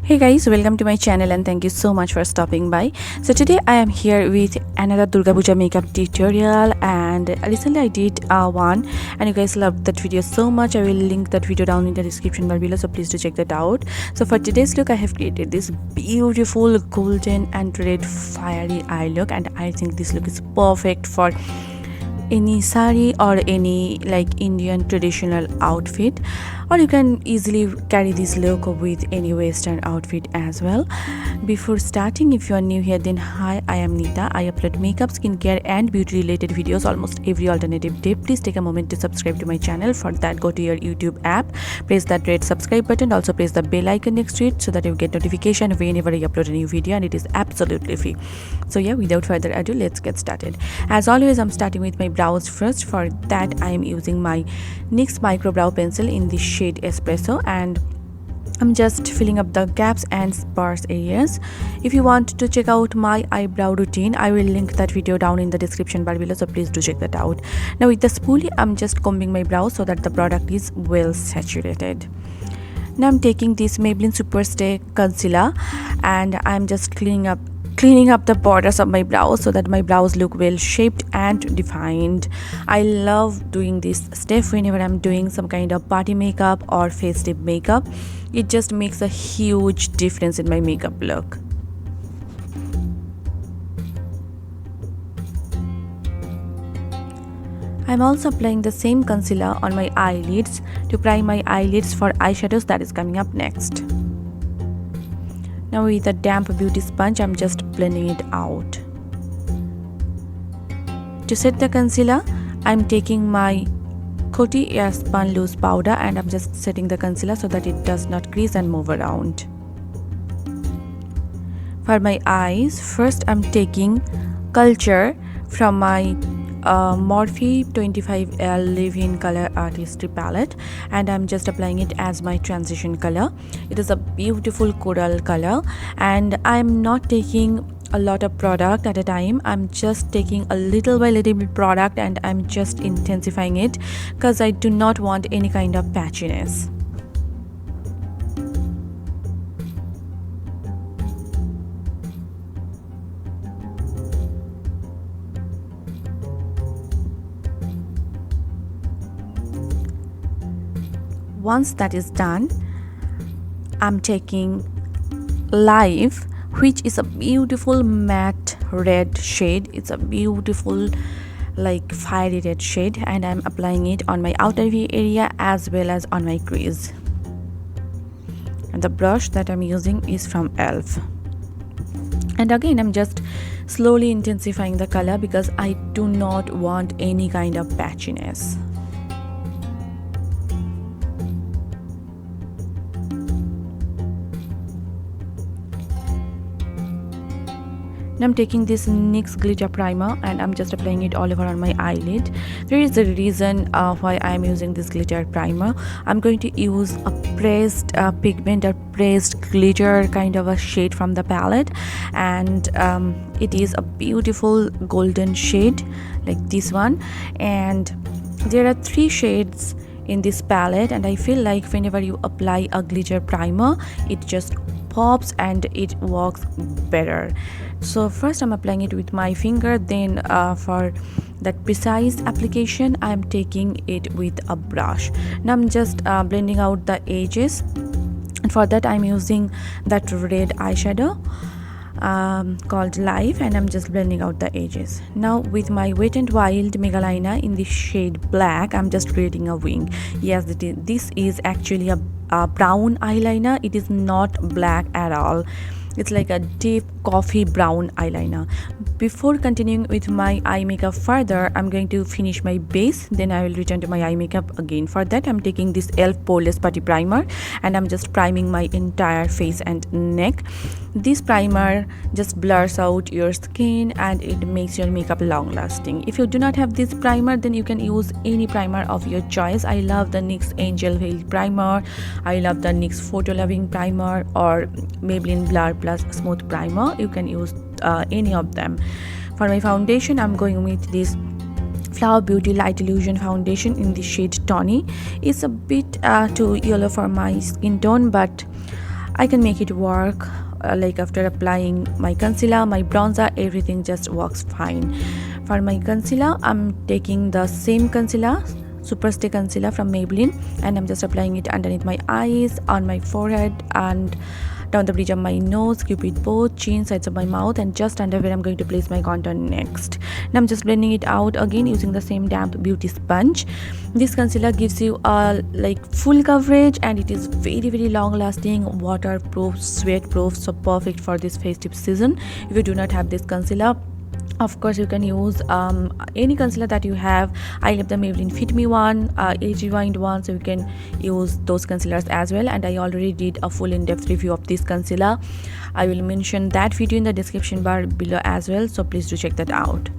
Hey guys, welcome to my channel and thank you so much for stopping by. So today I am here with another Durga Puja makeup tutorial, and recently I did one and you guys loved that video so much. I will link that video down in the description bar below, so please do check that out. So for today's look I have created this beautiful golden and red fiery eye look, and I think this look is perfect for any sari or any like Indian traditional outfit, or you can easily carry this look with any western outfit as well. Before starting, if you are new here, then hi, I am Nita. I upload makeup, skincare and beauty related videos almost every alternative day. Please take a moment to subscribe to my channel. For that, go to your YouTube app, press that red subscribe button, also press the bell icon next to it so that you get notification whenever I upload a new video, and it is absolutely free. So yeah, without further ado, let's get started. As always, I'm starting with my brows first. For that, I am using my NYX micro brow pencil in the shade Espresso, and I'm just filling up the gaps and sparse areas. If you want to check out my eyebrow routine, I will link that video down in the description bar below, so please do check that out. Now with the spoolie, I'm just combing my brows so that the product is well saturated. Now I'm taking this Maybelline SuperStay concealer and I'm just cleaning up the borders of my brows so that my brows look well shaped and defined. I love doing this step whenever I'm doing some kind of party makeup or festive makeup. It just makes a huge difference in my makeup look. I'm also applying the same concealer on my eyelids to prime my eyelids for eyeshadows that is coming up next. Now with a damp beauty sponge, I'm just blending it out. To set the concealer, I'm taking my Coty Airspun loose powder and I'm just setting the concealer so that it does not crease and move around. For my eyes, first I'm taking Culture from my Morphe 25L Live-In Color Artistry palette, and I'm just applying it as my transition color. It is a beautiful coral color, and I'm not taking a lot of product at a time. I'm just taking a little by little bit product and I'm just intensifying it because I do not want any kind of patchiness. Once that is done, I'm taking Live, which is a beautiful matte red shade. It's a beautiful like fiery red shade, and I'm applying it on my outer V area as well as on my crease. And the brush that I'm using is from e.l.f. And again, I'm just slowly intensifying the color because I do not want any kind of patchiness. Now I'm taking this NYX Glitter Primer and I'm just applying it all over on my eyelid. There is a reason why I'm using this glitter primer. I'm going to use a pressed pigment or pressed glitter kind of a shade from the palette, and it is a beautiful golden shade like this one. And there are 3 shades in this palette, and I feel like whenever you apply a glitter primer, it just pops and it works better. So first I'm applying it with my finger, then for that precise application I'm taking it with a brush. Now I'm just blending out the edges, and for that I'm using that red eyeshadow called Live, and I'm just blending out the edges. Now with my Wet n Wild MegaLiner in the shade Black, I'm just creating a wing. Yes, this is actually a brown eyeliner. It is not black at all. It's like a deep coffee brown eyeliner. Before continuing with my eye makeup further, I'm going to finish my base, then I will return to my eye makeup again. For that, I'm taking this e.l.f. Poreless Putty primer and I'm just priming my entire face and neck. This primer just blurs out your skin and it makes your makeup long lasting. If you do not have this primer, then you can use any primer of your choice. I love the NYX Angel Veil primer, I love the NYX Photo Loving primer, or Maybelline Blur Plus Smooth primer. You can use any of them. For my foundation, I'm going with this Flower Beauty Light Illusion foundation in the shade Tawny. It's a bit too yellow for my skin tone, but I can make it work. Like after applying my concealer, my bronzer, everything just works fine. For my concealer, I'm taking the same concealer, SuperStay concealer from Maybelline, and I'm just applying it underneath my eyes, on my forehead, and down the bridge of my nose, cupid bow, chin, sides of my mouth, and just under where I'm going to place my contour next. Now I'm just blending it out again using the same damp beauty sponge. This concealer gives you a like full coverage, and it is very long lasting, waterproof, sweat proof, so perfect for this festive season. If you do not have this concealer, of course you can use any concealer that you have. I love the Maybelline Fit Me one, age rewind one, so you can use those concealers as well. And I already did a full in-depth review of this concealer. I will mention that video in the description bar below as well, so please do check that out.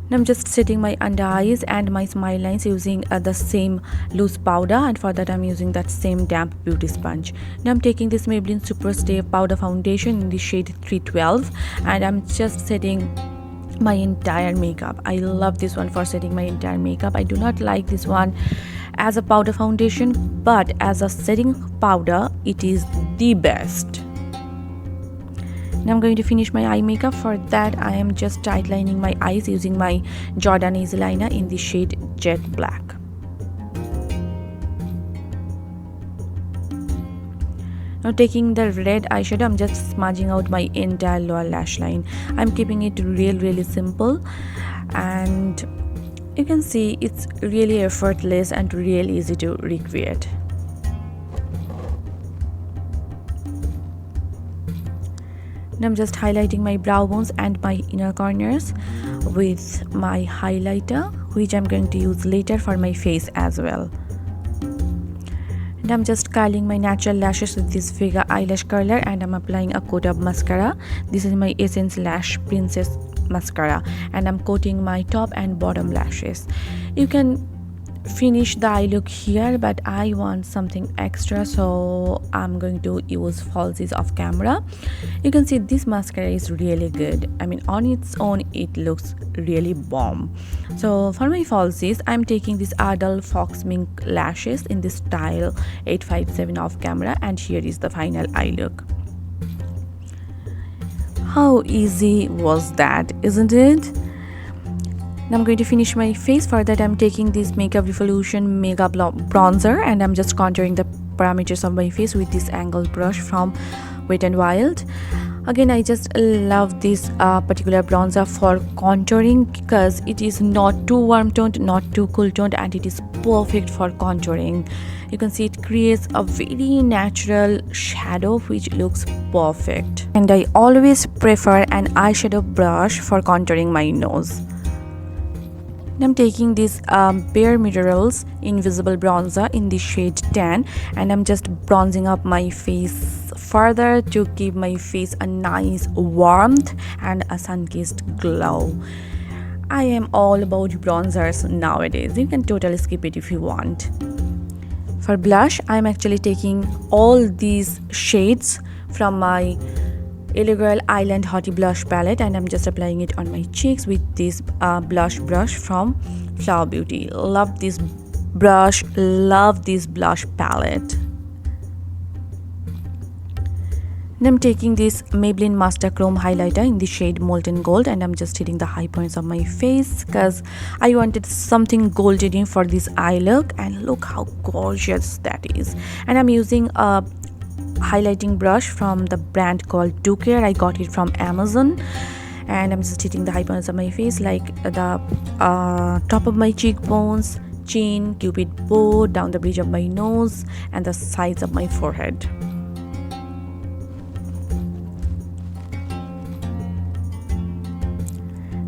Now I'm just setting my under eyes and my smile lines using the same loose powder, and for that I'm using that same damp beauty sponge. Now I'm taking this Maybelline SuperStay powder foundation in the shade 312, and I'm just setting my entire makeup. I love this one for setting my entire makeup. I do not like this one as a powder foundation, but as a setting powder it is the best. Now I'm going to finish my eye makeup. For that I am just tightlining my eyes using my Jordana Eyeliner in the shade Jet Black. Now taking the red eyeshadow, I'm just smudging out my entire lower lash line. I'm keeping it really simple, and you can see it's really effortless and really easy to recreate. Now I'm just highlighting my brow bones and my inner corners with my highlighter, which I'm going to use later for my face as well. And I'm just curling my natural lashes with this Vega eyelash curler, and I'm applying a coat of mascara. This is my Essence Lash Princess mascara, and I'm coating my top and bottom lashes. You can finish the eye look here, but I want something extra, so I'm going to use falsies off camera. You can see this mascara is really good. I mean, on its own it looks really bomb. So for my falsies, I'm taking this Ardell Fox Mink lashes in this style 857 off camera, and here is the final eye look. How easy was that, isn't it? Now I'm going to finish my face. For that I'm taking this Makeup Revolution Mega Bronzer, and I'm just contouring the parameters of my face with this angled brush from Wet n Wild. Again, I just love this particular bronzer for contouring because it is not too warm toned, not too cool toned, and it is perfect for contouring. You can see it creates a very natural shadow which looks perfect. And I always prefer an eyeshadow brush for contouring my nose. I'm taking this Bareminerals Invisible Bronzer in the shade Tan, and I'm just bronzing up my face further to give my face a nice warmth and a sun-kissed glow. I am all about bronzers nowadays. You can totally skip it if you want. For blush, I'm actually taking all these shades from my L.A.Girl Island Hottie blush palette, and I'm just applying it on my cheeks with this blush brush from Flower Beauty. Love this brush, love this blush palette. And I'm taking this Maybelline Master Chrome highlighter in the shade Molten Gold, and I'm just hitting the high points of my face because I wanted something golden for this eye look, and look how gorgeous that is. And I'm using a highlighting brush from the brand called Do Care. I got it from Amazon, and I'm just hitting the high points of my face, like the top of my cheekbones, chin, cupid bow, down the bridge of my nose, and the sides of my forehead.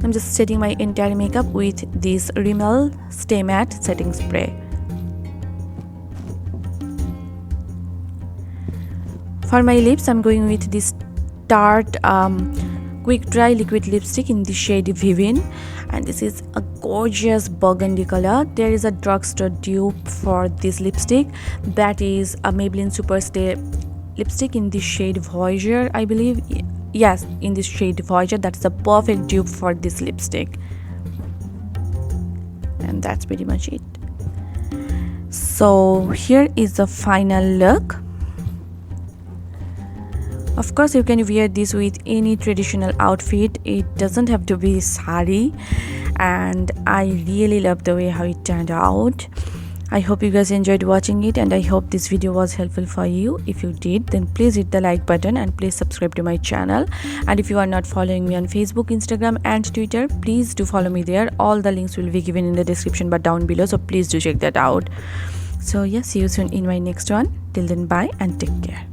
I'm just setting my entire makeup with this Rimmel Stay Matte setting spray. For my lips, I'm going with this Tarte Quick Dry Liquid Lipstick in the shade Vivin, and this is a gorgeous burgundy color. There is a drugstore dupe for this lipstick, that is a Maybelline SuperStay lipstick in the shade Voyager, I believe. Yes, in this shade Voyager. That's a perfect dupe for this lipstick, and that's pretty much it. So here is the final look. Of course, you can wear this with any traditional outfit. It doesn't have to be sari, and I really love the way how it turned out. I hope you guys enjoyed watching it, and I hope this video was helpful for you. If you did, then please hit the like button and please subscribe to my channel. And if you are not following me on Facebook, Instagram and Twitter, please do follow me there. All the links will be given in the description bar down below, so please do check that out. So yeah, see you soon in my next one. Till then, bye and take care.